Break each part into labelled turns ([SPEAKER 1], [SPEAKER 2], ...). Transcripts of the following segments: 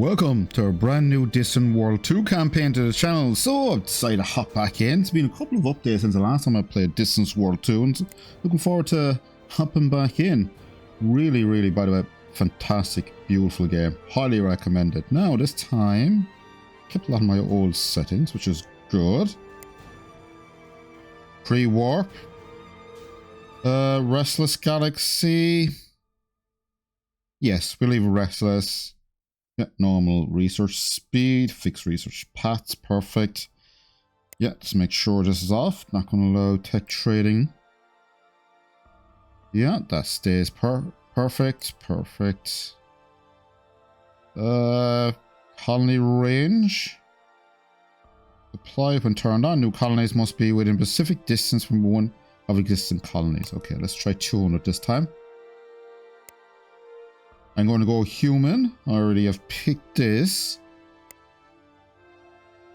[SPEAKER 1] Welcome to a brand new Distant World 2 campaign to the channel. So I've decided to hop back in. It's been a couple of updates since the last time I played Distant World 2 and looking forward to hopping back in. Really, by the way, fantastic, beautiful game. Highly recommended. Now this time, kept a lot of my old settings, which is good. Pre-warp. Restless Galaxy. Yes, we'll leave Restless. Yeah, normal research speed, fixed research paths, perfect. Yeah, just make sure this is off. Not going to allow tech trading. Yeah, that stays perfect. Colony range. Apply when turned on. New colonies must be within specific distance from one of existing colonies. Okay, let's try 200 this time. I'm going to go human. I already have picked this.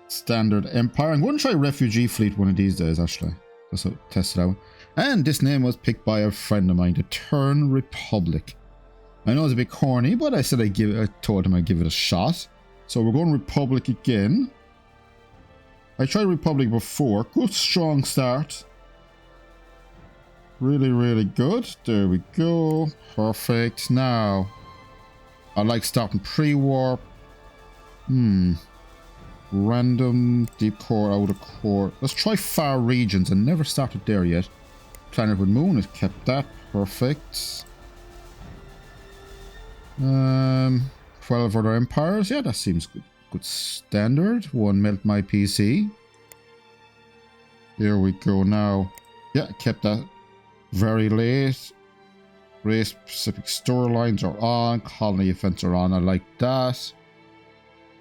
[SPEAKER 1] Standard Empire. I'm going to try refugee fleet one of these days, actually. Just to test it out. And this name was picked by a friend of mine, the Terran Republic. I know it's a bit corny, but I said I told him I'd give it a shot. So we're going Republic again. I tried Republic before. Good, strong start. Really good. There we go. Perfect. Now, I like starting pre-warp. Random, deep core, outer core. Let's try far regions. I never started there yet. Planet with moon has kept that. Perfect. 12 other empires. Yeah, that seems good. Good standard. One melt my PC. Here we go now. Yeah, kept that very late. Race specific storylines are on. Colony events are on. I like that.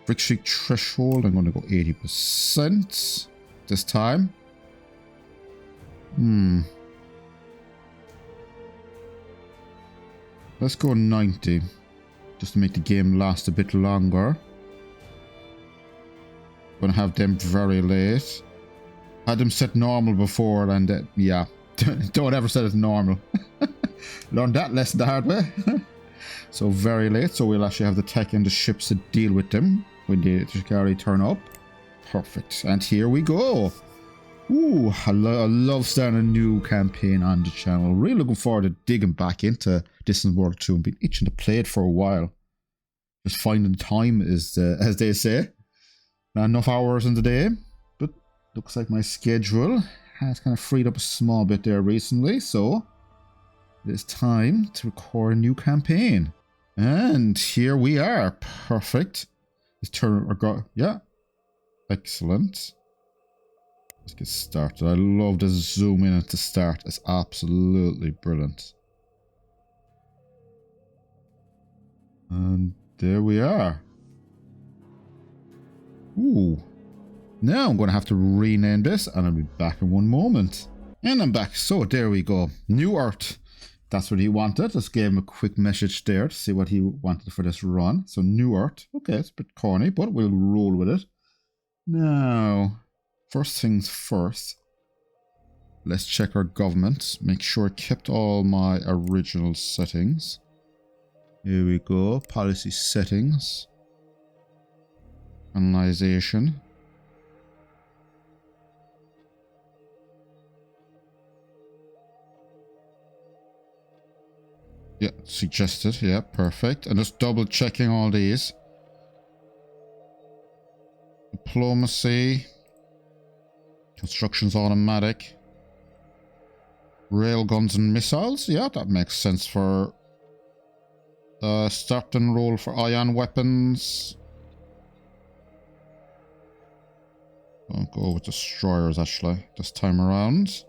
[SPEAKER 1] Victory threshold. I'm going to go 80% this time. Let's go 90. Just to make the game last a bit longer. Gonna have them very late. Had them set normal before and yeah. Don't ever set it normal. Learned that lesson the hard way. So very late. So we'll actually have the tech and the ships to deal with them when the Shikari turn up. Perfect. And here we go. Ooh, I love starting a new campaign on the channel. Really looking forward to digging back into Distant World 2 and been itching to play it for a while. Just finding time is, as they say. Not enough hours in the day. But looks like my schedule has kind of freed up a small bit there recently. So it's time to record a new campaign. And here we are. Perfect. This turn, yeah. Excellent. Let's get started. I love the zoom in at the start. It's absolutely brilliant. And there we are. Ooh. Now I'm going to have to rename this and I'll be back in one moment. And I'm back. So there we go. New Earth. That's what he wanted. Just gave him a quick message there to see what he wanted for this run. So New Earth. Okay, it's a bit corny, but we'll roll with it. Now, first things first. Let's check our government. Make sure I kept all my original settings. Here we go. Policy settings. Colonization. Yeah, suggested. Yeah, perfect. And just double checking all these. Diplomacy. Construction's automatic. Railguns and missiles. Yeah, that makes sense for start and roll for ion weapons. I'll go with destroyers actually this time around.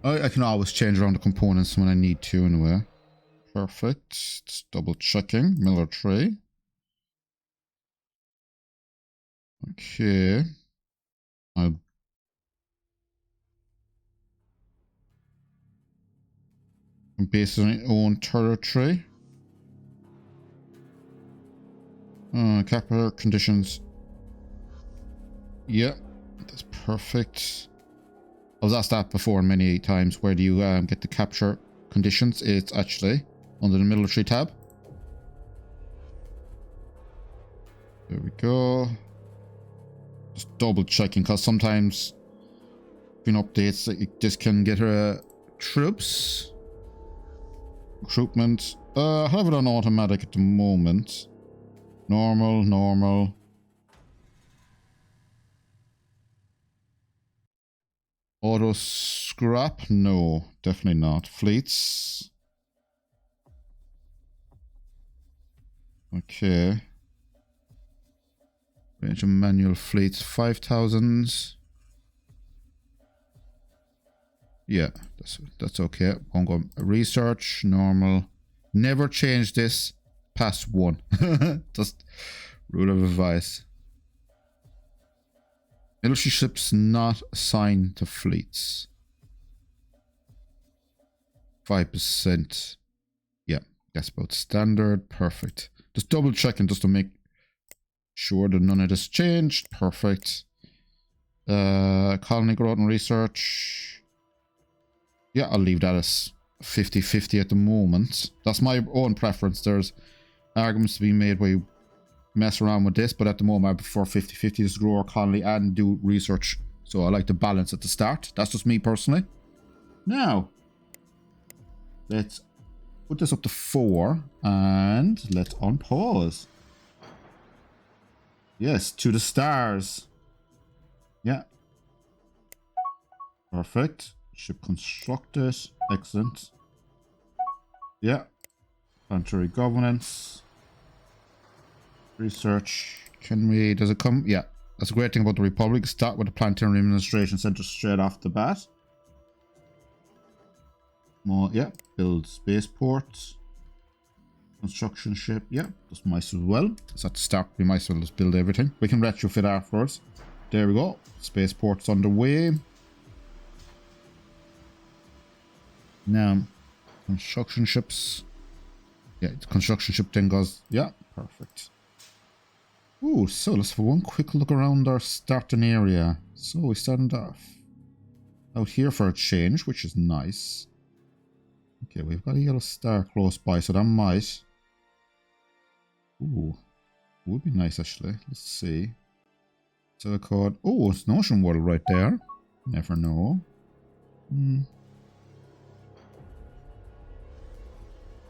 [SPEAKER 1] I can always change around the components when I need to anyway. Perfect. Just double checking. Military. Okay. I'll base on my own territory. Capital conditions. Yeah, that's perfect. I was asked that before many times. Where do you get the capture conditions? It's actually under the military tab. There we go. Just double checking, because sometimes between updates this can get troops. Recruitment. I have it on automatic at the moment. Normal, normal. Auto scrap? No, definitely not. Fleets. Okay. Range of manual fleets, 5,000. Yeah, that's okay. Won't go research, normal. Never change this past 1. Just rule of advice. Military ships not assigned to fleets. 5%. Yeah, that's about standard. Perfect. Just double checking just to make sure that none of this changed. Perfect. Colony growth and research. Yeah, I'll leave that as 50-50 at the moment. That's my own preference. There's arguments to be made where you mess around with this, but at the moment I prefer 50-50 to grow our colony and do research. So I like to balance at the start. That's just me personally. Now, let's put this up to 4 and let's unpause. Yes, to the stars. Yeah. Perfect. Ship constructed. Excellent. Yeah. Planetary governance. Research. Can we... Does it come? Yeah. That's a great thing about the Republic. Start with the Planetary Administration Center straight off the bat. More, yeah. Build spaceport. Construction ship. Yeah. That's nice as well. So at the start, we might as well just build everything. We can retrofit afterwards. There we go. Spaceport's underway. Now, construction ships. Yeah, the construction ship then goes. Yeah, perfect. Ooh, so let's have one quick look around our starting area. So we started off out here for a change, which is nice. Okay, we've got a yellow star close by, so that might. Ooh, would be nice actually. Let's see. Silicon. Oh, it's an ocean world right there. Never know.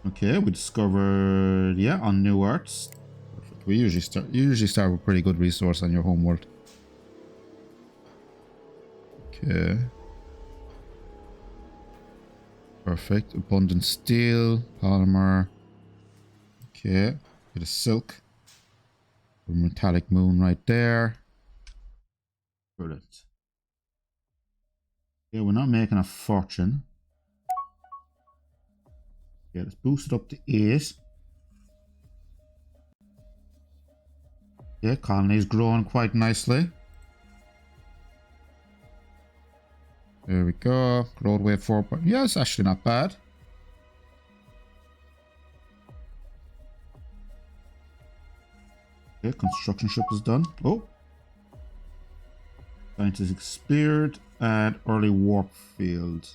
[SPEAKER 1] Okay, we discovered, yeah, on New Earths. Perfect. We usually start with pretty good resource on your home world. Okay. Perfect. Abundant steel, polymer. Okay. Bit of silk. A metallic moon right there. Brilliant. Yeah, we're not making a fortune. Yeah, let's boost it up to 8. Yeah, colony's growing quite nicely. There we go. Growth wave 4. Yeah, it's actually not bad. Okay, construction ship is done. Oh. Scientist expired and early warp field.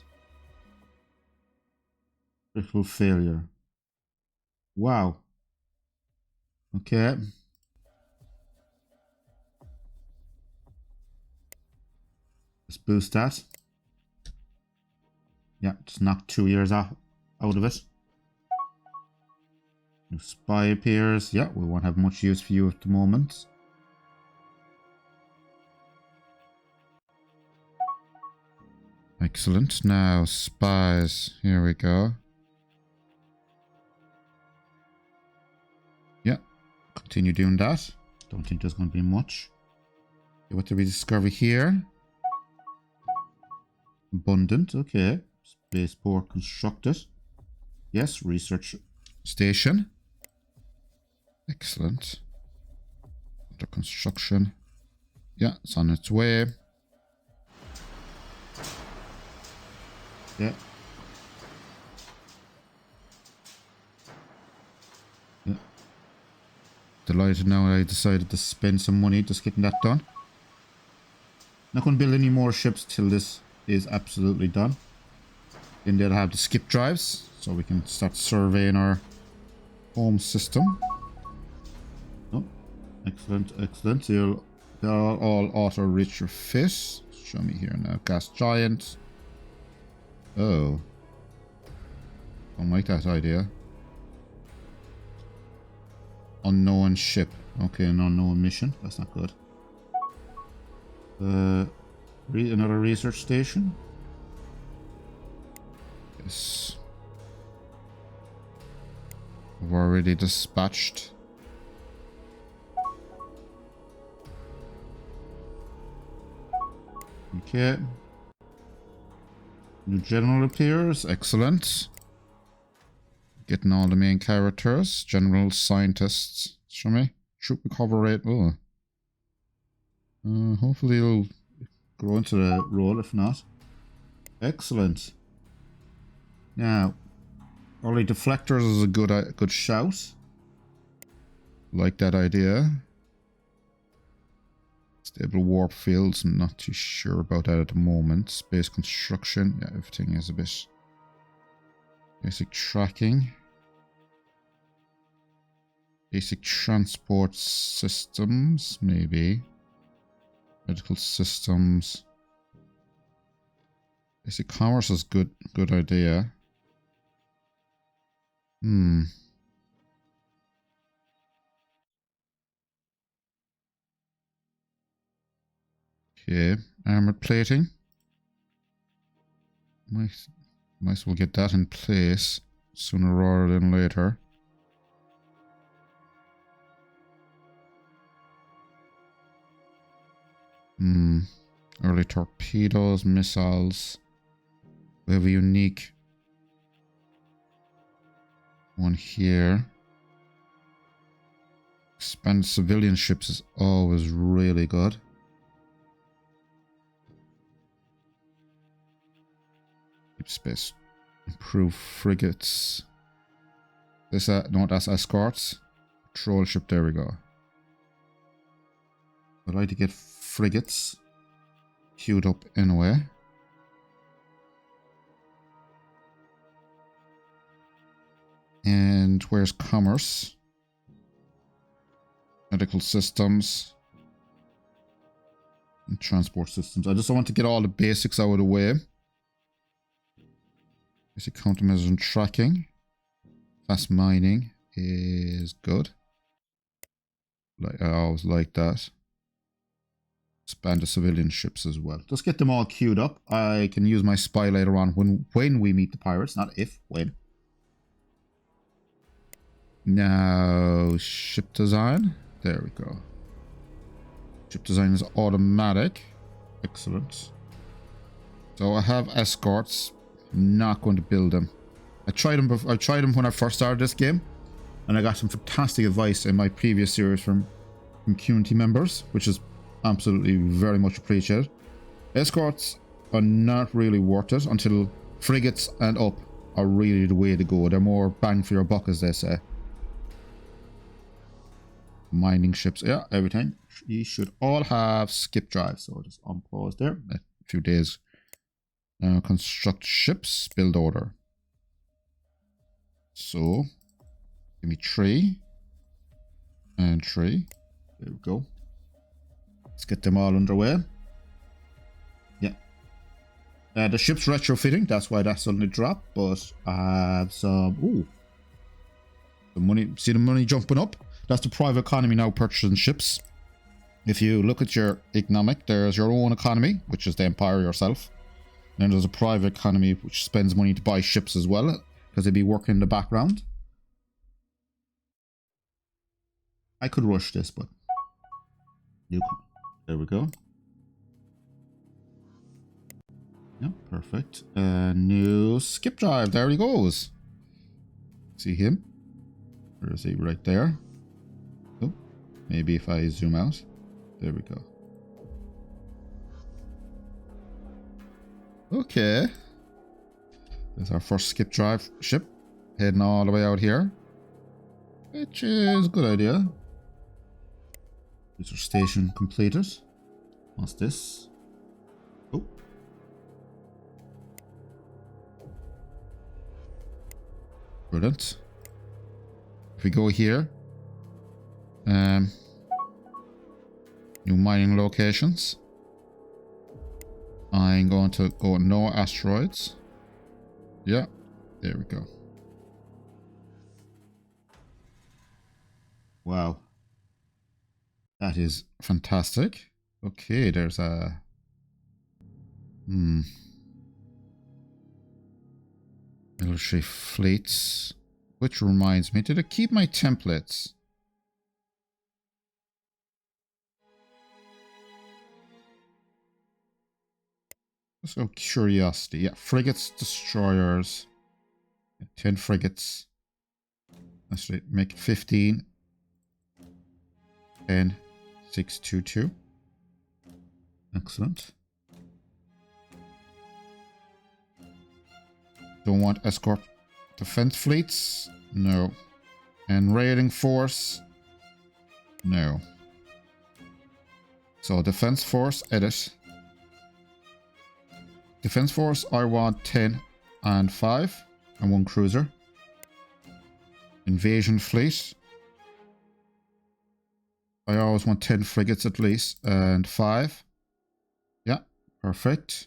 [SPEAKER 1] Critical failure. Wow. Okay. Let's boost that. Yeah, just knock 2 years out of it. New spy appears. Yeah, we won't have much use for you at the moment. Excellent. Now, spies. Here we go. Yeah, continue doing that. Don't think there's going to be much. Okay, what did we discover here? Abundant. Okay. Spaceport constructed. Yes, research station. Excellent. Under construction. Yeah, it's on its way. Yeah. Yeah. Delighted now I decided to spend some money just getting that done. Not going to build any more ships till this is absolutely done. Then they'll have the skip drives, so we can start surveying our home system. Oh, Excellent, excellent. So they'll all auto reach your fist. Show me here now. Gas giant. Oh. Don't like that idea. Unknown ship. Okay, an unknown mission. That's not good. Another research station. Yes. I've already dispatched. Okay. New general appears. Excellent. Getting all the main characters. General scientists. Show me. Troop recover rate. Oh. Hopefully you'll grow into the role, if not. Excellent. Now, early deflectors is a good shout. Like that idea. Stable warp fields, I'm not too sure about that at the moment. Space construction, yeah, everything is a bit... Basic tracking. Basic transport systems, maybe. Medical systems. Basic commerce is good idea. Okay, armored plating. Might as well get that in place sooner rather than later. Early torpedoes, missiles. We have a unique one here. Expand civilian ships is always really good. Deep space. Improve frigates. This no, that's escorts. Patrol ship, there we go. I'd like to get frigates queued up anyway. And where's commerce? Medical systems. And transport systems. I just want to get all the basics out of the way. Basic countermeasures and tracking. Fast mining is good. Like I always like that. Expand the civilian ships as well. Just get them all queued up. I can use my spy later on when we meet the pirates, not if, when. Now, ship design. There we go. Ship design is automatic. Excellent. So I have escorts. I'm not going to build them. I tried them when I first started this game, and I got some fantastic advice in my previous series from community members, which is absolutely very much appreciated. Escorts are not really worth it until frigates and up are really the way to go. They're more bang for your buck, as they say. Mining ships, yeah, everything. You should all have skip drive, so I'll just unpause there. A few days. Now construct ships, build order. So, give me 3 and 3. There we go. Let's get them all underway. Yeah. The ship's retrofitting, that's why that suddenly dropped, but I have some... Ooh. The money, see the money jumping up? That's the private economy now purchasing ships. If you look at your economic, there's your own economy, which is the empire yourself. And then there's a private economy which spends money to buy ships as well, because they'd be working in the background. I could rush this, but you can. There we go. Yeah, perfect. New skip drive. There he goes. See him? Where is he? Right there. Oh, maybe if I zoom out. There we go. Okay. There's our first skip drive ship. Heading all the way out here. Which is a good idea. User station completed. What's this? Oh. Brilliant. If we go here. New mining locations. I'm going to go no asteroids. Yeah, there we go. Wow. That is fantastic. Okay, there's a... military fleets. Which reminds me, did I keep my templates? Let's go curiosity. Yeah, frigates, destroyers. 10 frigates. Let's make it 15. 10. 622. Excellent. Don't want escort defense fleets? No. And raiding force? No. So defense force, edit. Defense force, I want 10 and 5 and 1 cruiser. Invasion fleet. I always want 10 frigates at least and 5. Yeah, perfect.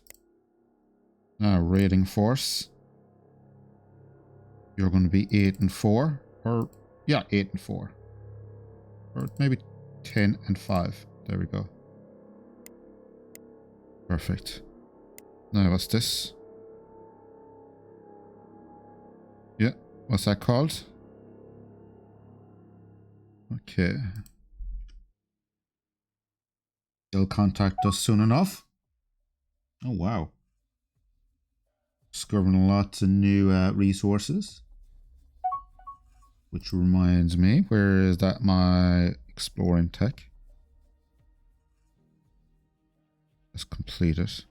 [SPEAKER 1] Now raiding force. You're going to be 8 and 4. Or, yeah, 8 and 4. Or maybe 10 and 5. There we go. Perfect. Now, what's this? Yeah, what's that called? Okay. They'll contact us soon enough. Oh, wow. Discovering lots of new resources. Which reminds me, where is that my exploring tech? Let's complete it.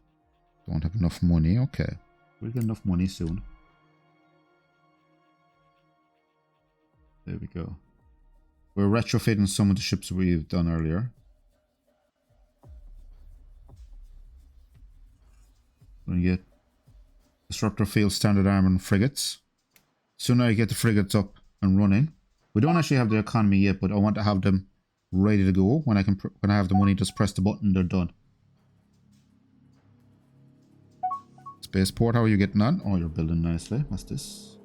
[SPEAKER 1] Don't have enough money. Okay. We'll get enough money soon. There we go. We're retrofitting some of the ships we've done earlier. We're going to get disruptor field, standard armor and frigates. Sooner I get the frigates up and running. We don't actually have the economy yet, but I want to have them ready to go. When I have the money, just press the button, they're done. Spaceport, how are you getting on? Oh, you're building nicely. What's this?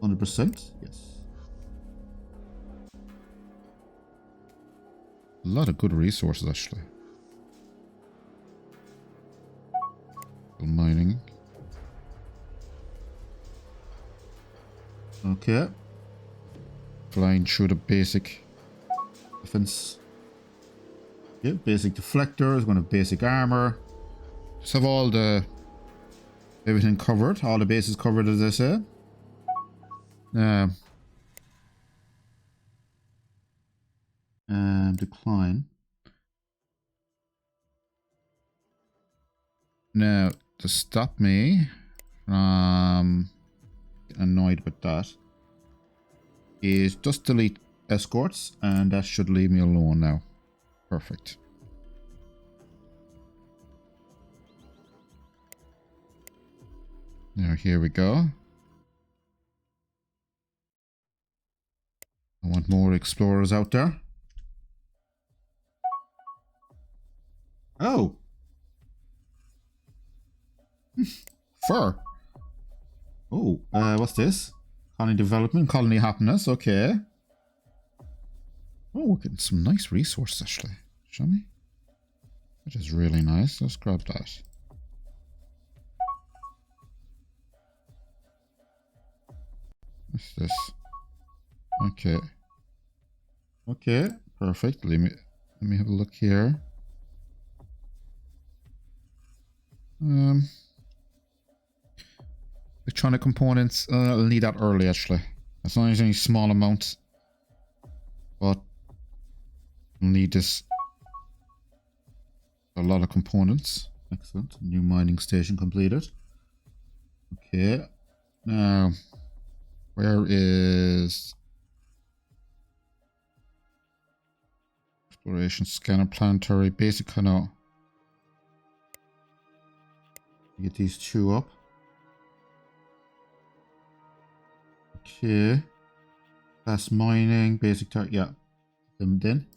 [SPEAKER 1] 100%? Yes. A lot of good resources, actually. Mining. Okay. Flying through the basic defense. Yeah, basic deflectors, going to basic armor. Just have all the... everything covered. All the bases covered, as I say. Decline. Now, to stop me from getting annoyed with that is just delete escorts, and that should leave me alone now. Perfect. Now, here we go. I want more explorers out there. Oh! Fur. Oh, what's this? Colony development, colony happiness, okay. Oh, we're getting some nice resources, actually. Shall we? Which is really nice. Let's grab that. What's this? Okay. Okay, perfect. Let me have a look here. Electronic components, I'll need that early actually. As long as any small amounts. But I'll need this. A lot of components. Excellent. New mining station completed. Okay. Now, where is exploration scanner planetary basic kind of get these two up. Okay. Fast mining, basic target, yeah. Them then.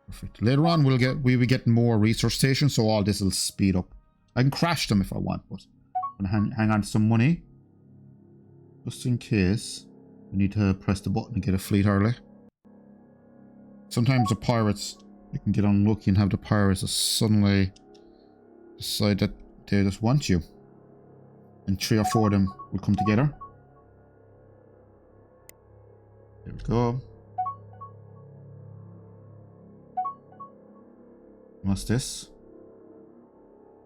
[SPEAKER 1] Perfect. Later on, we will get more research stations, so all this will speed up. I can crash them if I want, but I'm gonna hang on to some money. Just in case we need to press the button and get a fleet early. Sometimes the pirates, you can get unlucky and have the pirates suddenly decide that they just want you. And 3 or 4 of them will come together. There we go. What's this?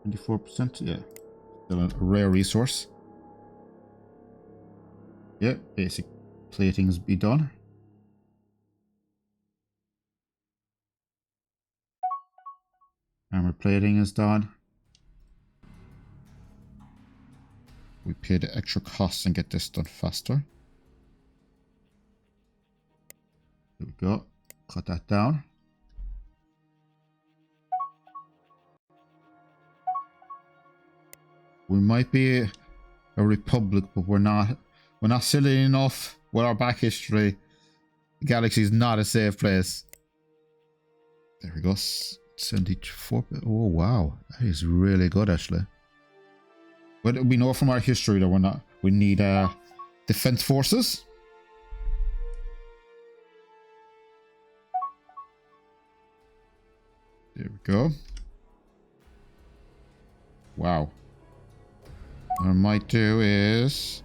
[SPEAKER 1] 24%? Yeah. Still a rare resource. Yeah, basic platings be done. Armor plating is done. We pay the extra costs and get this done faster. There we go. Cut that down. We might be a republic, but we're not. We're not silly enough with our back history. The galaxy is not a safe place. There we go. 74. Oh wow, that is really good actually. But we know from our history that we're not. We need defense forces. There we go. Wow. What I might do is...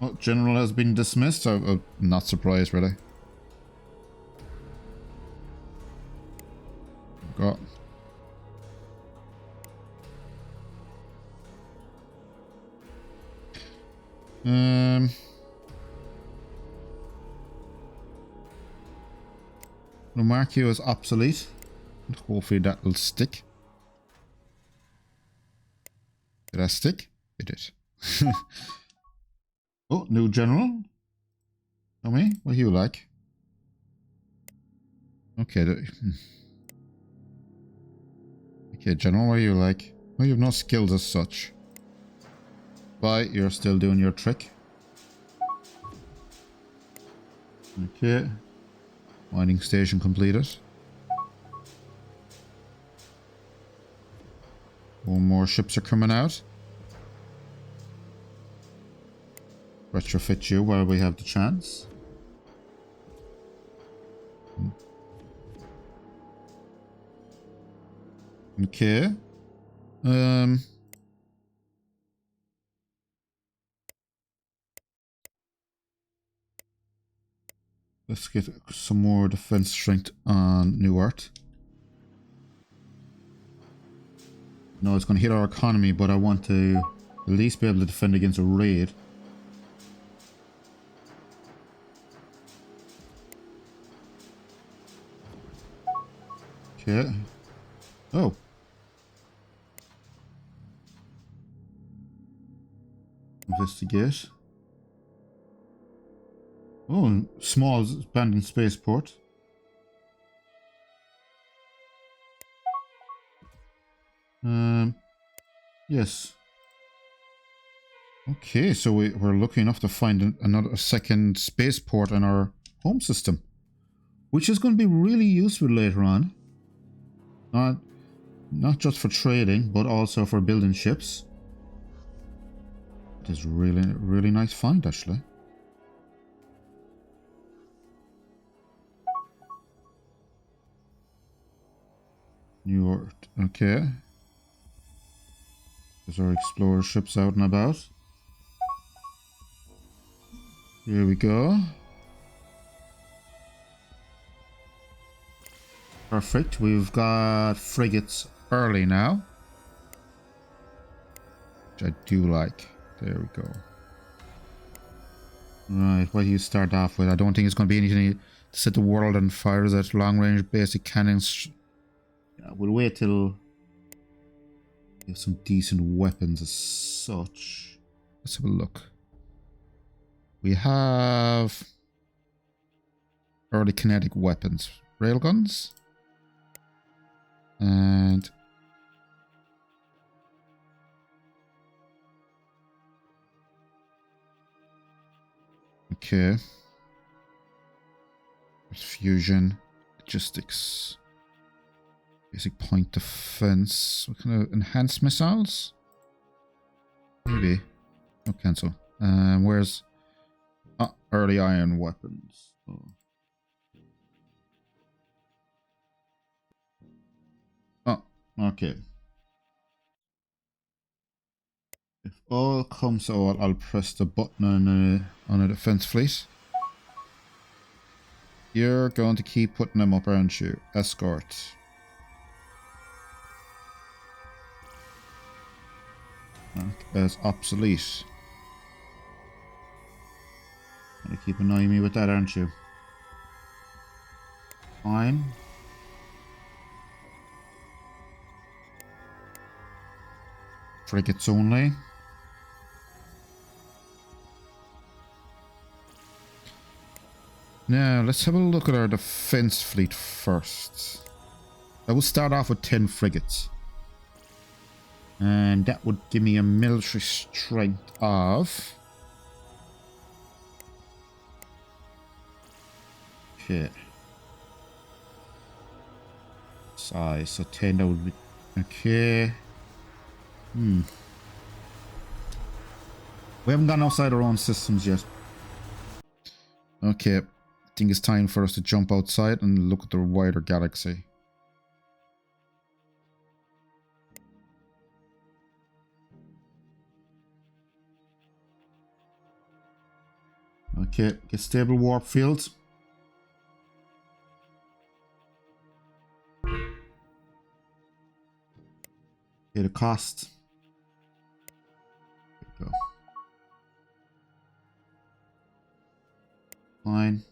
[SPEAKER 1] Oh, General has been dismissed. I'm not surprised, really. Got... The mark you is obsolete. Hopefully that will stick. Did I stick? It did. Oh, new general. Tell me, what do you like? Okay. Okay, general, what do you like? Oh, you have no skills as such. But you're still doing your trick. Okay. Mining station completed. One more ships are coming out. Retrofit you while we have the chance. Okay. Let's get some more defense strength on New Earth. No, it's going to hit our economy, but I want to at least be able to defend against a raid. Okay. Oh. Investigate. Oh, small abandoned spaceport. Yes. Okay, so we're lucky enough to find a second spaceport in our home system, which is going to be really useful later on. Not just for trading, but also for building ships. It is really nice find, actually. New Earth, okay. There's our explorer ships out and about. Here we go. Perfect. We've got frigates early now, which I do like. There we go. Right, what do you start off with? I don't think it's going to be anything to set the world on fire. Is that long-range basic cannons? Yeah, we'll wait till we have some decent weapons as such. Let's have a look. We have early kinetic weapons, railguns, and okay. Fusion. Logistics. Basic point defense. What kind of enhanced missiles? Maybe. No, cancel. Where's... early iron weapons. Oh, okay. If all comes out, I'll press the button on a defense fleet. You're going to keep putting them up, aren't you? Escort. As obsolete. Gotta keep an eye on me with that, aren't you? Fine. Frigates only. Now, let's have a look at our defense fleet first. I will start off with 10 frigates. And that would give me a military strength of... Okay. Size, so 10, that would be... Okay. We haven't gone outside our own systems yet. Okay. I think it's time for us to jump outside and look at the wider galaxy. Okay, get stable warp fields. Okay, the cost. There we go. Fine.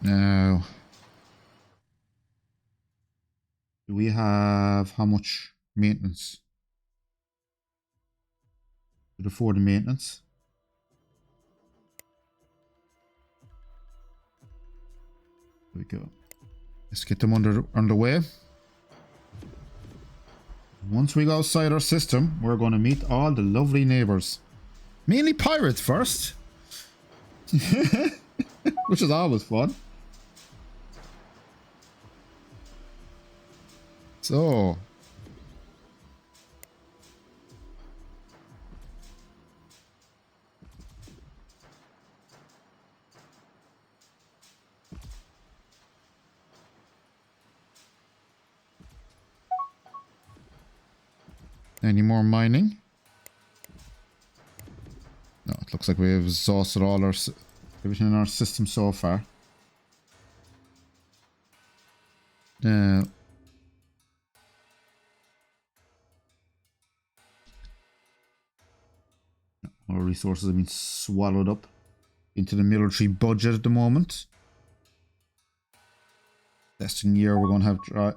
[SPEAKER 1] Now, do we have how much maintenance? Could afford the maintenance. There we go. Let's get them underway. Once we go outside our system, we're going to meet all the lovely neighbors. Mainly pirates first. Which is always fun. So. Any more mining? No, it looks like we've exhausted all our everything in our system so far. Now, our resources have been swallowed up into the military budget at the moment. Less than a year, we're going to have dry.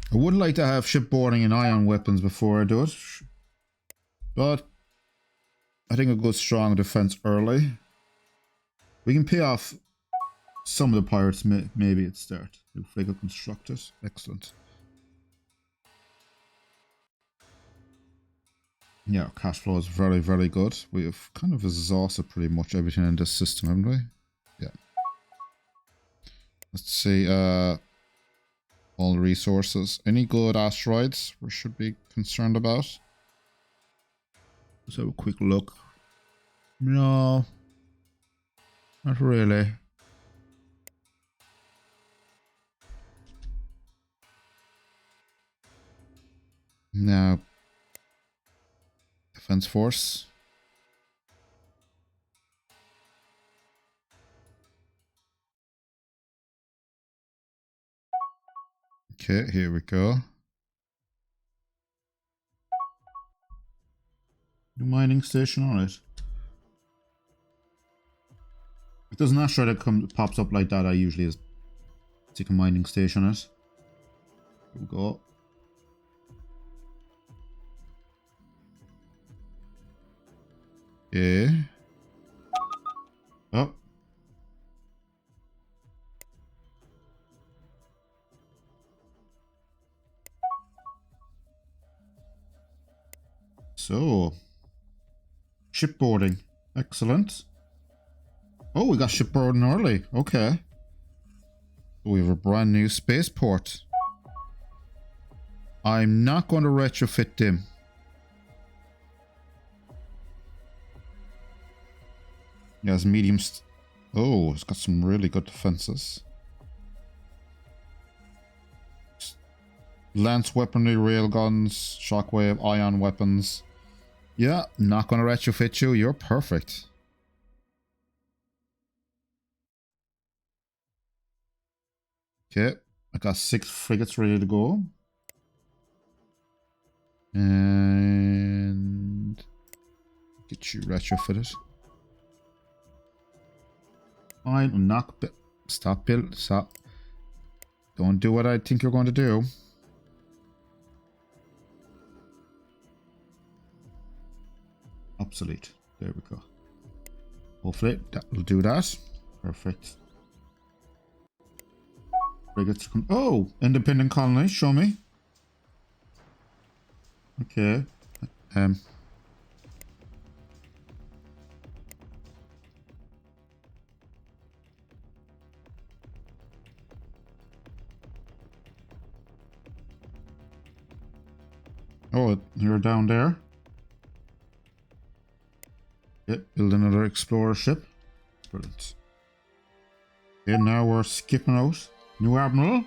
[SPEAKER 1] I would like to have shipboarding and ion weapons before I do it, but I think I'll go strong defense early. We can pay off some of the pirates maybe at start. New frigate constructed. Excellent. Yeah, cash flow is very, very good. We have kind of exhausted pretty much everything in this system, haven't we? Yeah. Let's see, all resources. Any good asteroids we should be concerned about? Let's have a quick look. No. Not really. Now, Defense Force. Okay, here we go. New mining station, alright. If there's an asteroid that pops up like that, I usually stick a mining station on it. Here we go. Okay. Oh. Shipboarding. Excellent. Oh, we got shipboarding early. Okay. We have a brand new spaceport. I'm not going to retrofit them. He has medium... Oh, it's got some really good defenses. Lance weaponry, railguns, shockwave, ion weapons. Yeah, not going to retrofit you. You're perfect. Okay, I got 6 frigates ready to go. And... get you retrofitted. Fine, I'm not... Stop, Bill. Stop. Don't do what I think you're going to do. Obsolete. There we go. Hopefully that will do that. Perfect. Frigates come. Oh, independent colony. Show me. Okay. Oh, you're down there. Yep, build another explorer ship. Brilliant. Okay, now we're skipping out. New Admiral.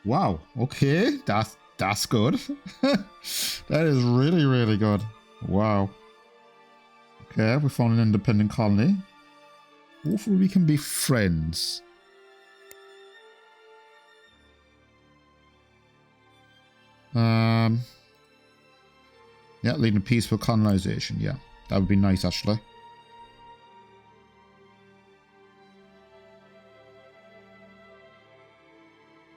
[SPEAKER 1] Wow, okay, that's good. That is really, really good. Wow. Okay, we found an independent colony. Hopefully we can be friends. Yeah, leading a peaceful colonization. Yeah, that would be nice, actually.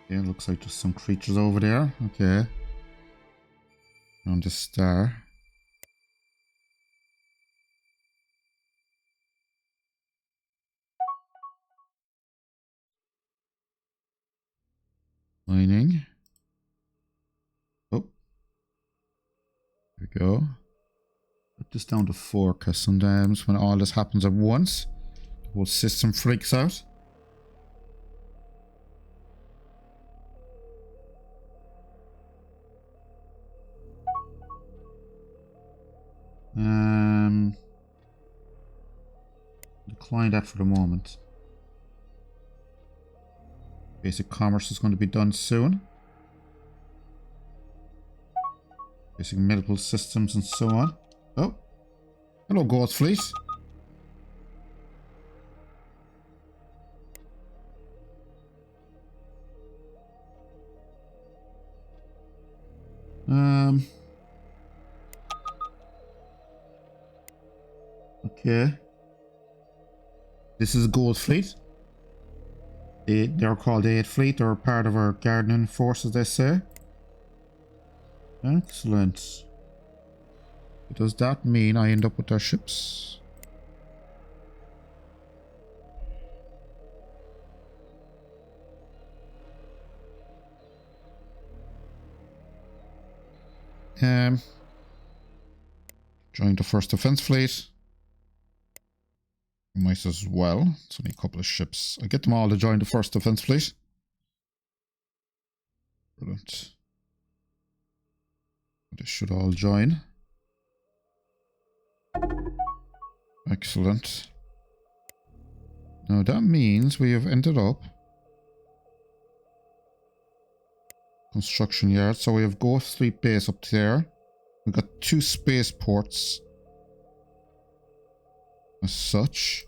[SPEAKER 1] Yeah, looks like there's some creatures over there. Okay. On the star. Mining. Oh. There we go. Put this down to 4, because sometimes when all this happens at once, the whole system freaks out. Decline that for the moment. Basic commerce is going to be done soon. Basic medical systems and so on. Oh. Hello, Ghost Fleet. Okay. This is Gold Fleet. They're called 8th Fleet. They're part of our gardening forces, they say. Excellent. Does that mean I end up with their ships? Join the 1st Defense Fleet. Might as well. It's only a couple of ships. I get them all to join the 1st Defense Fleet. Brilliant. They should all join. Excellent. Now that means we have ended up construction yard. So we have Ghost Fleet base up there. We've got 2 spaceports as such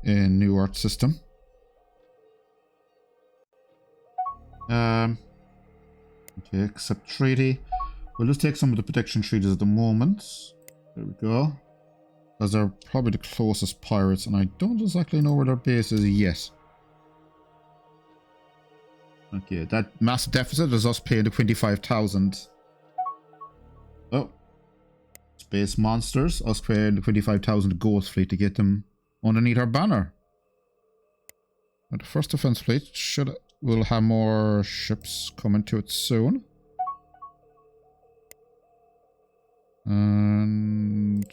[SPEAKER 1] in New Earth system. Okay, accept treaty. We'll just take some of the protection treaties at the moment. There we go. Because they're probably the closest pirates, and I don't exactly know where their base is yet. Okay, that massive deficit is us paying the 25,000. Oh. Space monsters, us paying the 25,000 Ghost Fleet to get them underneath our banner. Now, the 1st Defense Fleet will have more ships coming to it soon. And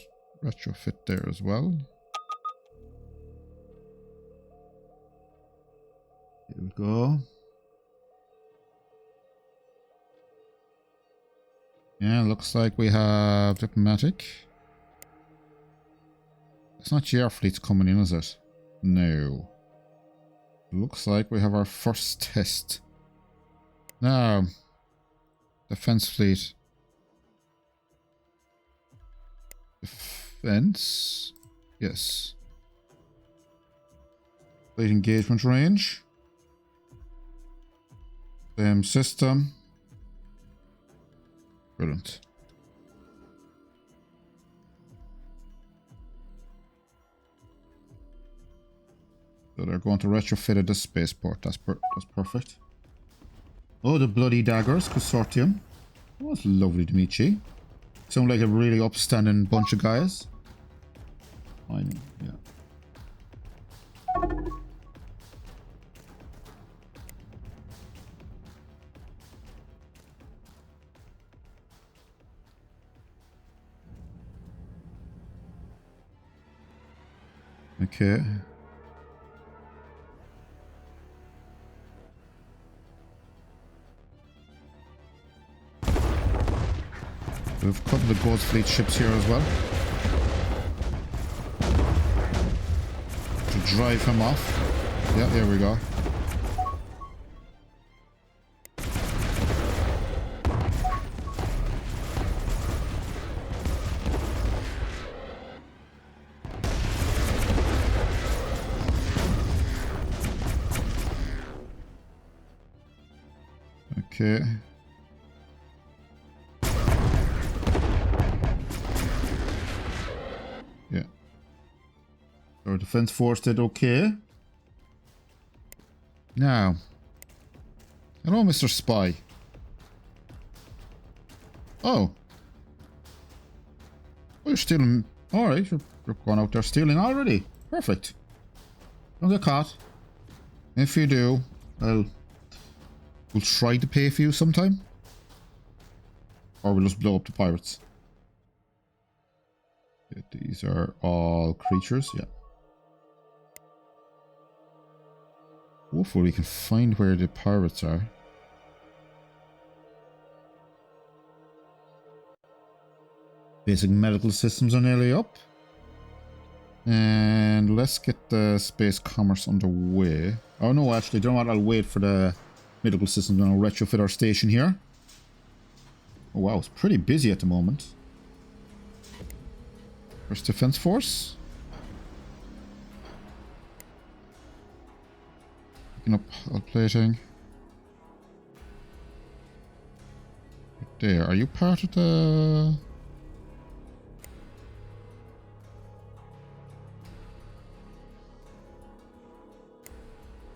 [SPEAKER 1] retrofit there as well. Here we go. Yeah, looks like we have diplomatic. It's not your fleet's coming in, is it? No. Looks like we have our first test. Now, defense fleet. Defense? Yes. Fleet engagement range. Same system. Brilliant. So they're going to retrofit at the spaceport. That's perfect. Oh, the bloody daggers consortium. Oh, it's lovely to meet you. Sound like a really upstanding bunch of guys. I know, yeah. Okay. We have a couple of Ghost Fleet ships here as well. To drive him off. Yeah, there we go. Okay. Yeah. Our defense force did okay. Now. Hello, Mr. Spy. Oh. Oh, you're stealing. Alright, you're going out there stealing already. Perfect. Don't get caught. If you do, we'll try to pay for you sometime. Or we'll just blow up the pirates. Yeah, these are all creatures, yeah. Hopefully we can find where the pirates are. Basic medical systems are nearly up. And let's get the space commerce underway. Oh no, actually, don't know what, I'll wait for the medical systems and I'll retrofit our station here. Oh wow, it's pretty busy at the moment. First defense force. Picking up hull plating. Right there, are you part of the...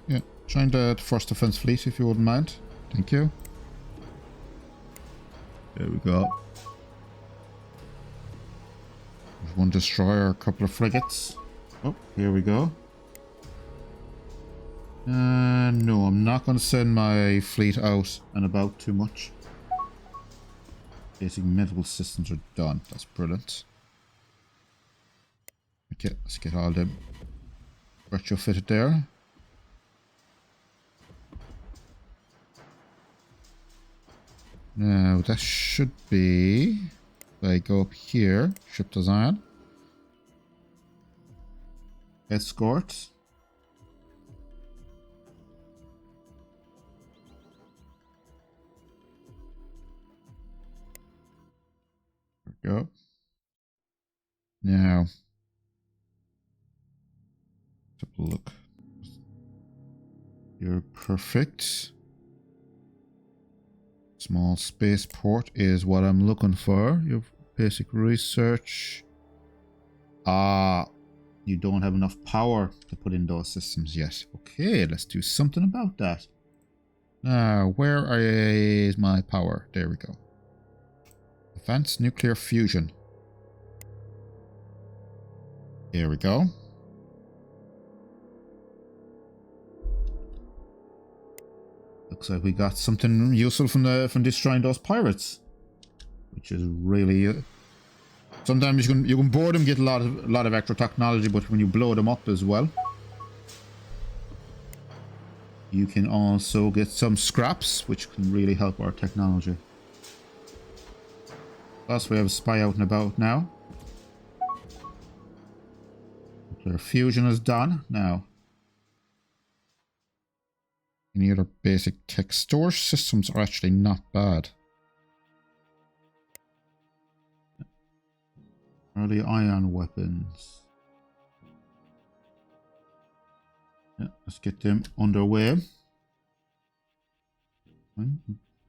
[SPEAKER 1] Yeah, join the first defense fleet if you wouldn't mind. Thank you. There we go. There's one destroyer, a couple of frigates. Oh, here we go. No, I'm not going to send my fleet out and about too much. Basic medical systems are done. That's brilliant. Okay, let's get all them retrofitted there. Now, that should be... If I go up here, ship design. Escort. There we go. Now, let's have a look. You're perfect. Small spaceport is what I'm looking for. Your basic research. You don't have enough power to put in those systems yet. Okay, let's do something about that. Now, where is my power? There we go. Advanced nuclear fusion. Here we go. Looks like we got something useful from destroying those pirates, which is really Sometimes you can board them, get a lot of extra technology, but when you blow them up as well, you can also get some scraps, which can really help our technology. Plus, we have a spy out and about now. Nuclear fusion is done now. Any other basic tech storage systems are actually not bad. Early ion weapons. Yeah, let's get them underway.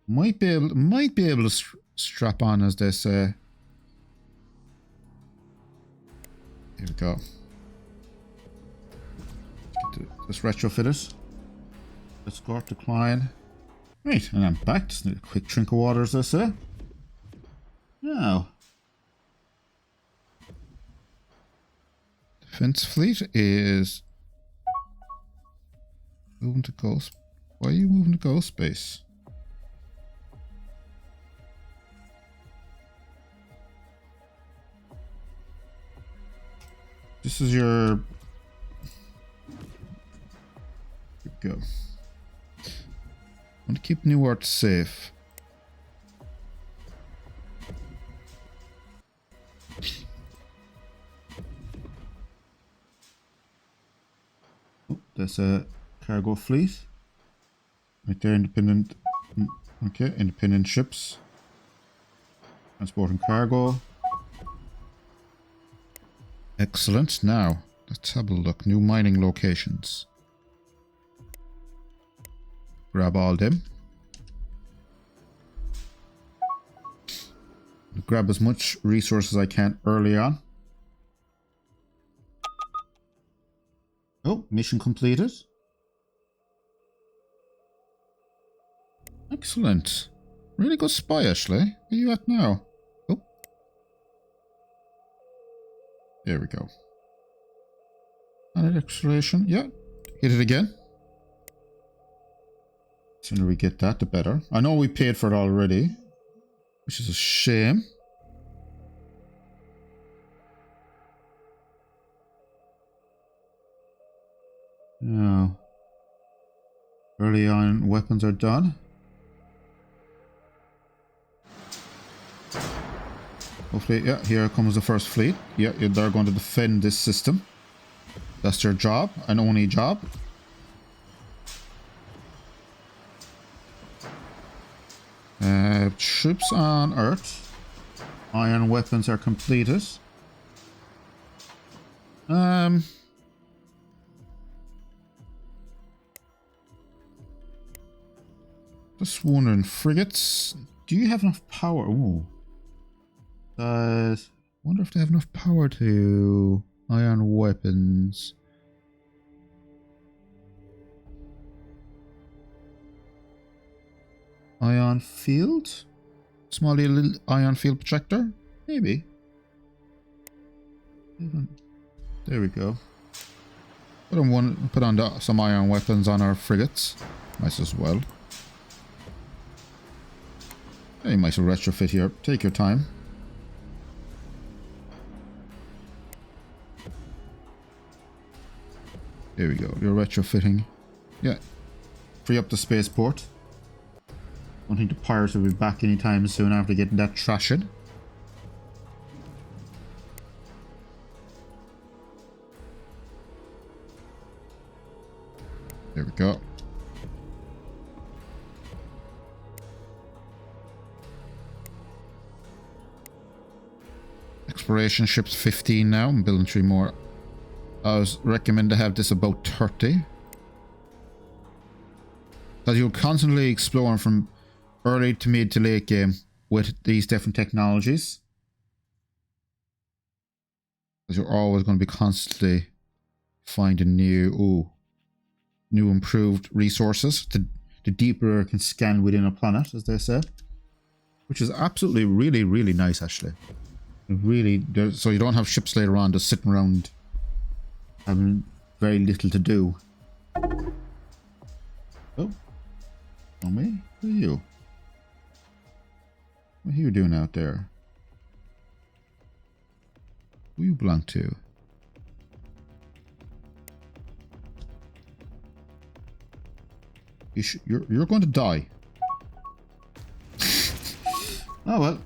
[SPEAKER 1] Might be able to strap on, as they say. Here we go. Let's retrofit it. Escort, decline. Right, and I'm back. Just need a quick drink of water, as I say. Now. Defense fleet is moving to ghost. Why are you moving to ghost space? This is your... Here we go. I want to keep New Earth safe. Oh, there's a cargo fleet. Right there, independent. Okay, independent ships. Transporting cargo. Excellent. Now, let's have a look. New mining locations. Grab all them. Grab as much resources as I can early on. Oh, mission completed. Excellent. Really good spy, Ashley. Where are you at now? Oh. There we go. Planet exploration. Yeah. Hit it again. The sooner we get that, the better. I know we paid for it already, which is a shame. Now, early on weapons are done. Hopefully, yeah, here comes the first fleet. Yeah, they're going to defend this system. That's their job, and only job. Troops on Earth. Iron weapons are completed. Just wondering, frigates, do you have enough power? Ooh. Wonder if they have enough power to iron weapons. Ion field? Small little ion field projector? Maybe. There we go. Put on some iron weapons on our frigates. Might as well. Yeah, you might as well retrofit here. Take your time. There we go. You're retrofitting. Yeah. Free up the spaceport. Don't think the pirates will be back anytime soon after getting that trashing. There we go. Exploration ships 15 now. I'm building 3 more. I was recommend to have this about 30. Because you're constantly exploring from early to mid to late game with these different technologies. Because you're always going to be constantly finding new improved resources. The deeper it can scan within a planet, as they say. Which is absolutely really, really nice, actually. Really, so you don't have ships later on just sitting around having very little to do. Oh. Oh me? Who are you? What are you doing out there? Who you belong to? You're going to die. Oh well.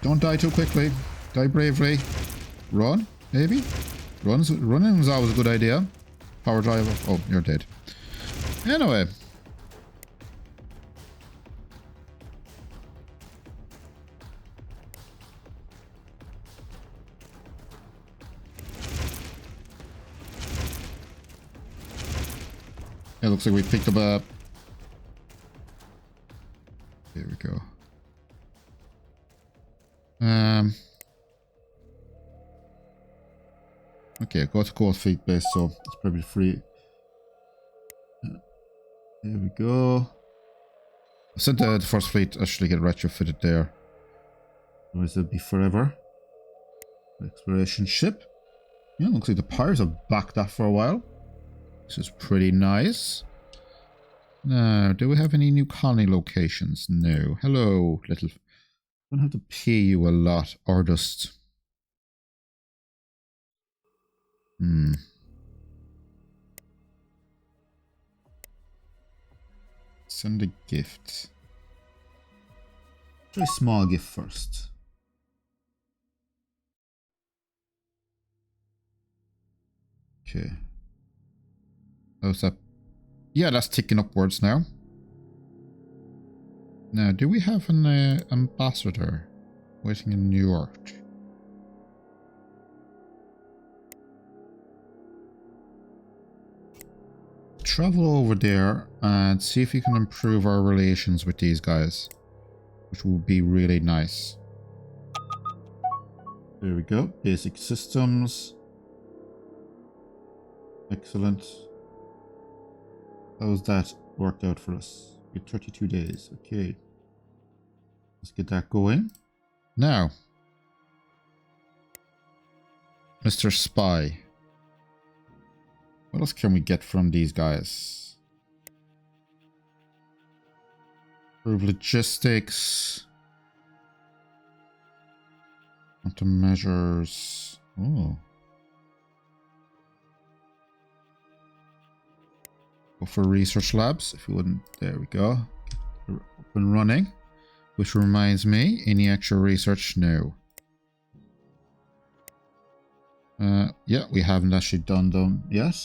[SPEAKER 1] Don't die too quickly. Die bravely. Run, maybe? Running is always a good idea. Power driver. Oh, you're dead. Anyway. It looks like we picked up a... There we go. Okay, go to Cold Fleet base, so it's probably free. There we go. I sent the first fleet actually get retrofitted there. Otherwise it'll be forever. Exploration ship. Yeah, looks like the pirates have backed that for a while. This is pretty nice. Now, do we have any new colony locations? No. Hello, little... Don't have to pay you a lot, or just... Send a gift. Try a small gift first. Okay. How's that? Yeah, that's ticking upwards now. Now, do we have an ambassador waiting in New York? Travel over there and see if you can improve our relations with these guys, which would be really nice. There we go. Basic systems. Excellent. How's that worked out for us? We get 32 days. Okay. Let's get that going. Now, Mr. Spy. What else can we get from these guys? Improve logistics. Countermeasures. Oh. Go for research labs if you wouldn't. There we go. Get up and running. Which reminds me, any extra research? No. Yeah, we haven't actually done them yet.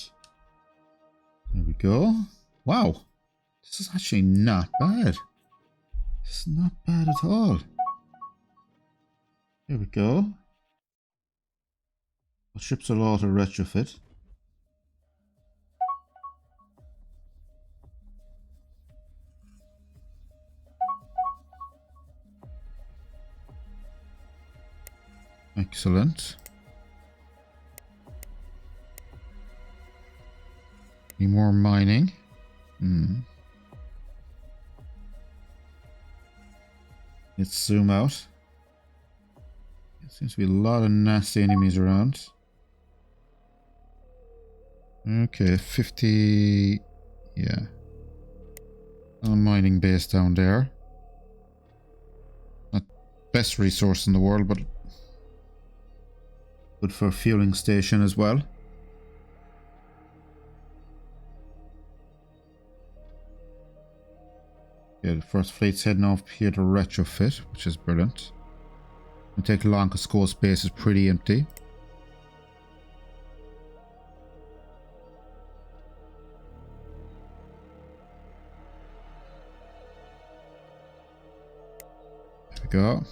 [SPEAKER 1] There we go. Wow. This is actually not bad. This is not bad at all. There we go. Well, ships are auto retrofit. Excellent. Any more mining? Let's zoom out. There seems to be a lot of nasty enemies around. Okay, 50... Yeah. A mining base down there. Not best resource in the world, but good for a fueling station as well. Yeah, the first fleet's heading off here to retrofit, which is brilliant. It'll take long because Skull space is pretty empty. There we go.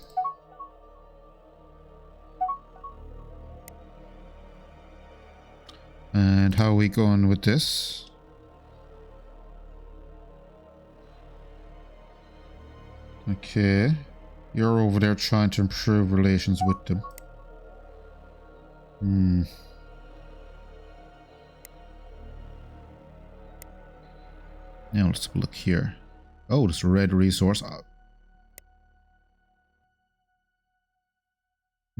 [SPEAKER 1] And how are we going with this? Okay. You're over there trying to improve relations with them. Now let's have a look here. Oh, this red resource.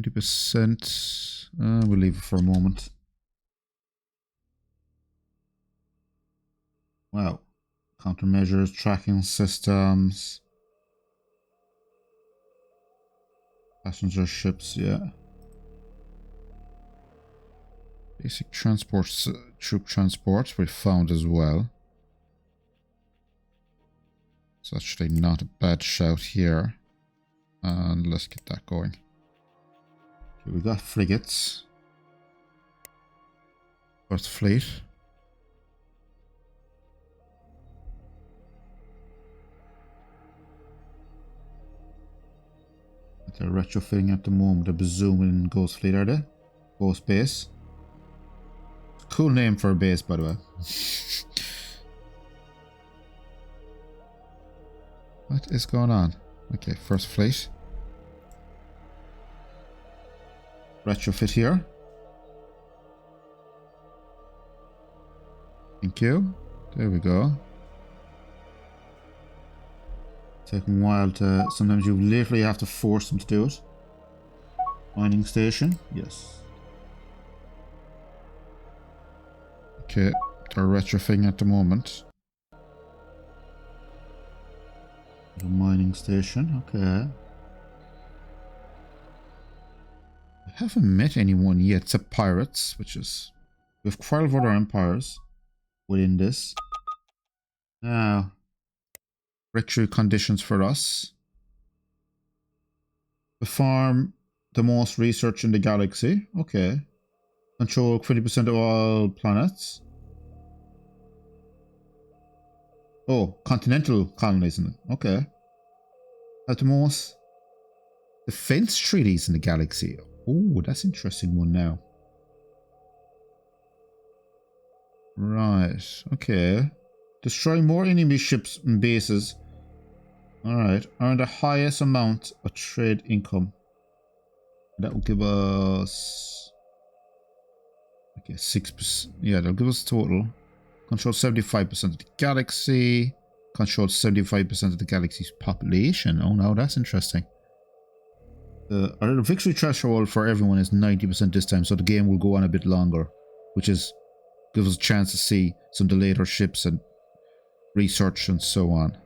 [SPEAKER 1] 20%. We'll leave it for a moment. Wow. Countermeasures, tracking systems. Passenger ships, yeah. Basic transports, troop transports we found as well. It's actually not a bad shout here. And let's get that going. Okay, we got frigates. First fleet. They're retrofitting at the moment. They're zooming Ghost Fleet, are they? Ghost Base. Cool name for a base, by the way. What is going on? Okay, first fleet. Retrofit here. Thank you. There we go. Taking a while to... Sometimes you literally have to force them to do it. Mining station. Yes. Okay. They're retrofitting at the moment. The mining station. Okay. I haven't met anyone yet except pirates, which is... We have quite a lot of empires within this. Now... Breakthrough conditions for us. Perform the most research in the galaxy. Okay. Control 20% of all planets. Oh, continental colonies. Okay. Have the most defense treaties in the galaxy. Oh, that's an interesting one now. Right. Okay. Destroy more enemy ships and bases. Alright, earn the highest amount of trade income. That will give us... Okay, 6%. Yeah, that'll give us total. Control 75% of the galaxy. Control 75% of the galaxy's population. Oh no, that's interesting. Our victory threshold for everyone is 90% this time, so the game will go on a bit longer. Which is... gives us a chance to see some of the later ships and research and so on.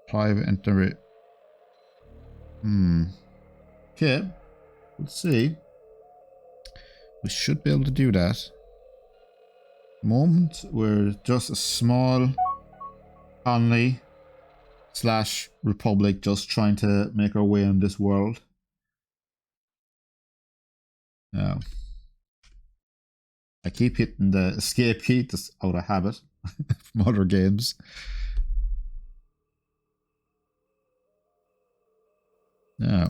[SPEAKER 1] Private entry. Okay. Let's see. We should be able to do that. Moment, we're just a small colony / republic just trying to make our way in this world. Now, I keep hitting the escape key just out of habit from other games. Now,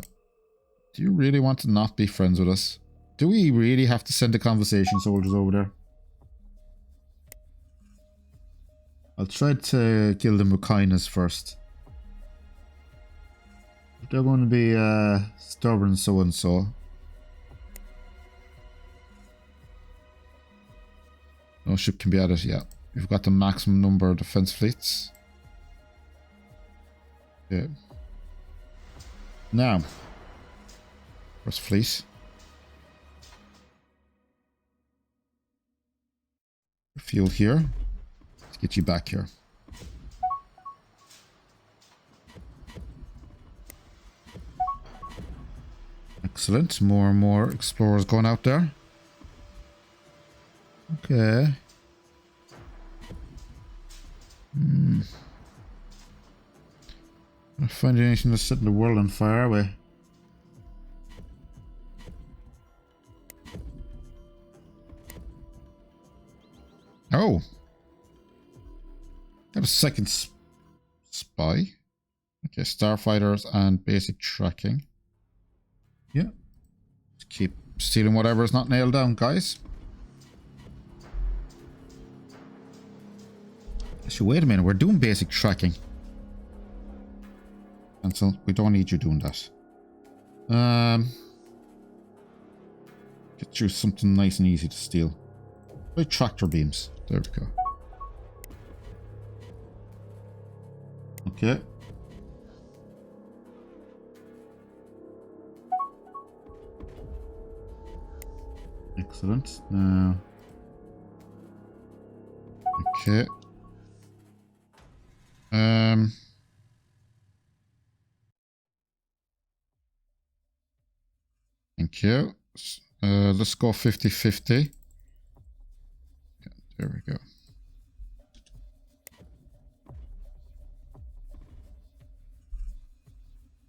[SPEAKER 1] do you really want to not be friends with us? Do we really have to send the conversation soldiers over there? I'll try to kill them with kindness first. If they're going to be stubborn so and so. No ship can be added, yeah. We've got the maximum number of defense fleets. Okay. Now, first fleet. Fuel here. Let's get you back here. Excellent. More and more explorers going out there. Okay. Not finding anything that's setting the world on fire, are we? Oh! Got a second spy. Okay, starfighters and basic tracking. Yeah. Just keep stealing whatever is not nailed down, guys. Actually, wait a minute. We're doing basic tracking. And so we don't need you doing that. Get you something nice and easy to steal. Like tractor beams. There we go. Okay. Excellent. Now. Okay. Um, thank you. Let's go 50-50. There we go.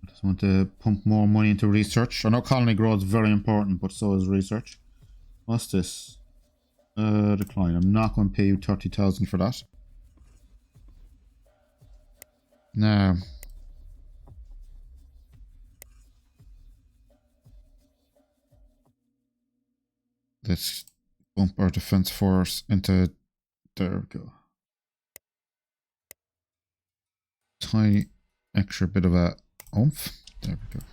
[SPEAKER 1] I just want to pump more money into research. I know colony growth is very important, but so is research. What's this? Decline. I'm not going to pay you 30,000 for that. Now, let's bump our defense force into. There we go. Tiny extra bit of a oomph. There we go.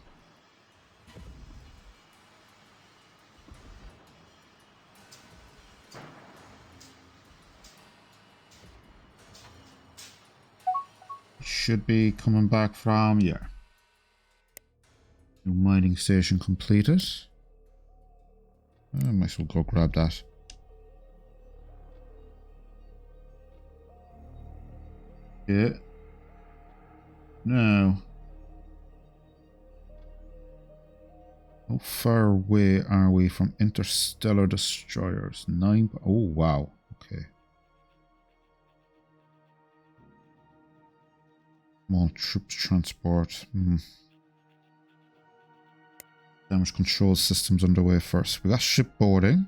[SPEAKER 1] Should be coming back from, yeah. New mining station completed. I might as well go grab that. Yeah. Now, how far away are we from interstellar destroyers? 9. Oh, wow. Okay. Small troops transport. Damage control systems underway first. We got shipboarding.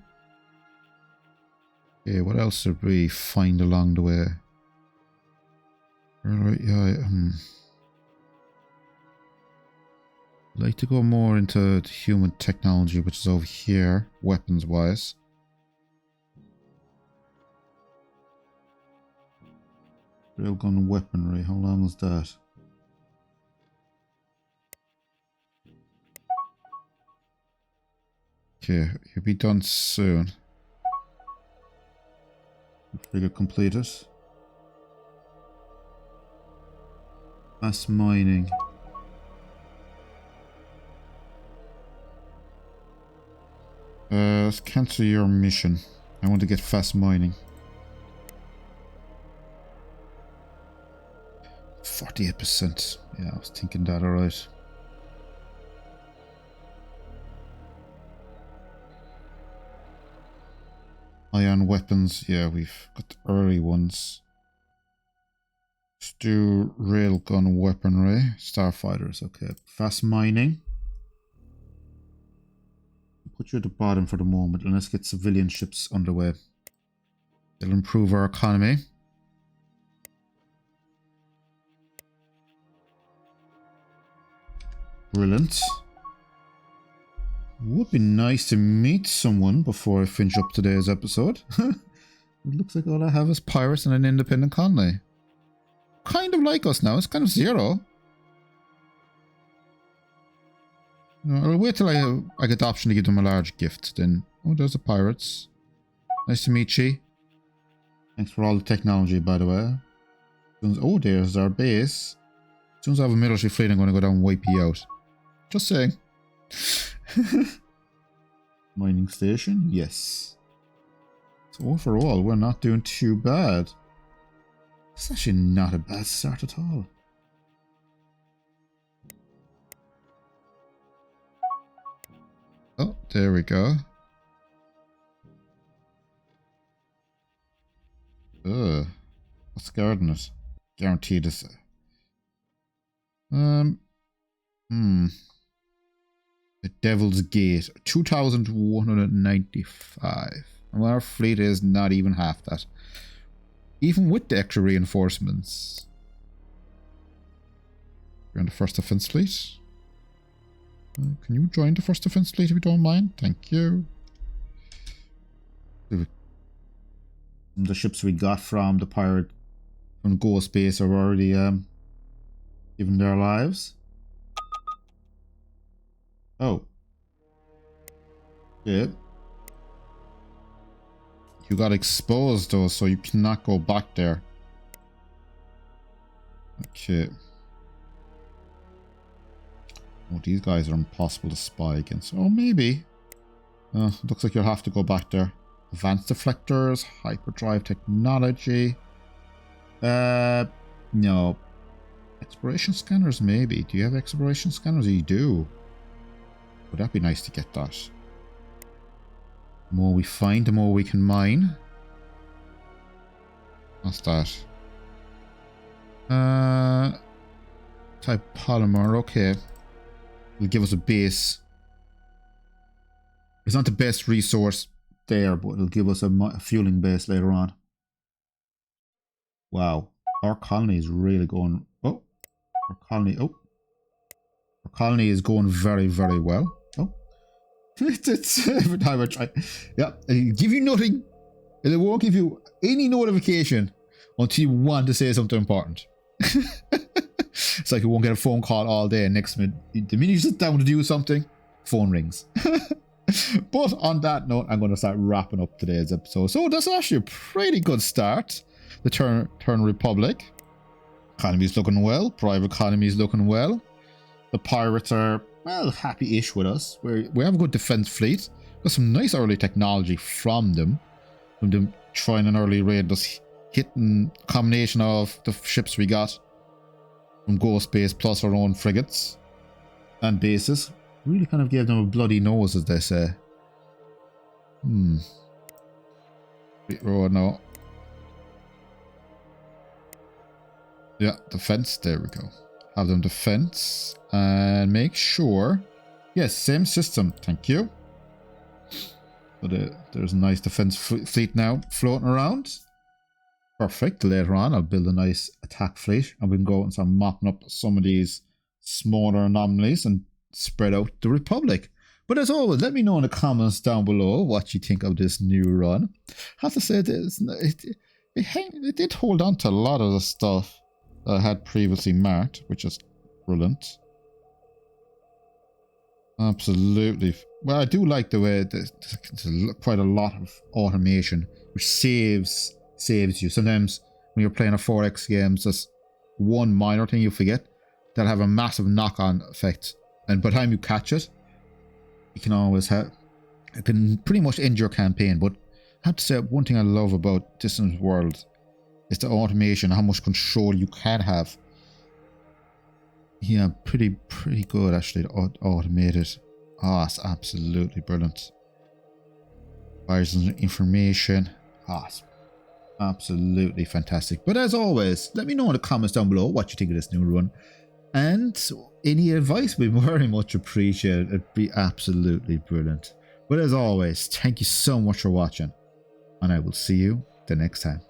[SPEAKER 1] Okay, what else did we find along the way? Right, yeah. I'd like to go more into the human technology, which is over here, weapons wise. Railgun weaponry, how long is that? Okay, he'll be done soon. Figure completed. Mass mining. Let's cancel your mission. I want to get fast mining. 48%. Yeah, I was thinking that, alright. Ion weapons, yeah, we've got the early ones. Let's do railgun weaponry. Starfighters, okay. Fast mining. Put you at the bottom for the moment and let's get civilian ships underway. It'll improve our economy. Brilliant. Would be nice to meet someone before I finish up today's episode. It looks like all I have is pirates and an independent colony. Kind of like us now. It's kind of zero. No, I'll wait till I get the option to give them a large gift. Then, oh, there's the pirates. Nice to meet you. Thanks for all the technology, by the way. Oh, there's our base. As soon as I have a military fleet, I'm going to go down and wipe you out. Just saying. Mining station? Yes. So overall, we're not doing too bad. It's actually not a bad start at all. Oh, there we go. Ugh. What's guarding it? Guaranteed is... The Devil's Gate. 2,195. And our fleet is not even half that. Even with the extra reinforcements. You're on the first defense fleet. Can you join the first defense fleet if you don't mind? Thank you. The ships we got from the pirate from Ghost Base are already given their lives. Oh. Yeah. You got exposed though, so you cannot go back there. Okay. Oh, these guys are impossible to spy against. Oh, maybe. Looks like you'll have to go back there. Advanced deflectors, hyperdrive technology. No. Exploration scanners, maybe. Do you have exploration scanners? You do. Would that be nice to get that? The more we find, the more we can mine. What's that? Type polymer, okay. It'll give us a base. It's not the best resource there, but it'll give us a fueling base later on. Wow. Our colony is really going... Oh. Our colony... Oh. Our colony is going very, very well. Oh. It's every time I try... Yeah. It'll give you nothing. It won't give you any notification until you want to say something important. It's like you won't get a phone call all day, and next minute, the minute you sit down to do something, phone rings. But on that note, I'm going to start wrapping up today's episode. So that's actually a pretty good start. The Terran Republic. Economy is looking well. Private economy is looking well. The pirates are, well, happy-ish with us. We have a good defense fleet. Got some nice early technology from them. From them trying an early raid, just hitting a combination of the ships we got from Ghost Base plus our own frigates and bases. Really kind of gave them a bloody nose, as they say. Road now. Yeah, defense. There we go. Have them defense and make sure. Yes, same system. Thank you. But there's a nice defense fleet now floating around. Perfect. Later on, I'll build a nice attack fleet, and we can go and start mopping up some of these smaller anomalies and spread out the Republic. But as always, let me know in the comments down below what you think of this new run. I have to say, it did hold on to a lot of the stuff that I had previously marked, which is brilliant. Absolutely. Well, I do like the way there's quite a lot of automation, which saves you. Sometimes when you're playing a 4X game, it's just one minor thing you forget that'll have a massive knock-on effect. And by the time you catch it, you can always have... It can pretty much end your campaign. But I have to say, one thing I love about Distant World is the automation, how much control you can have. Yeah, pretty good actually, automated. Ah, it's absolutely brilliant. Fires information. Ah, it's absolutely fantastic. But as always, let me know in the comments down below what you think of this new run. And any advice we very much appreciate. It'd be absolutely brilliant. But as always, thank you so much for watching. And I will see you the next time.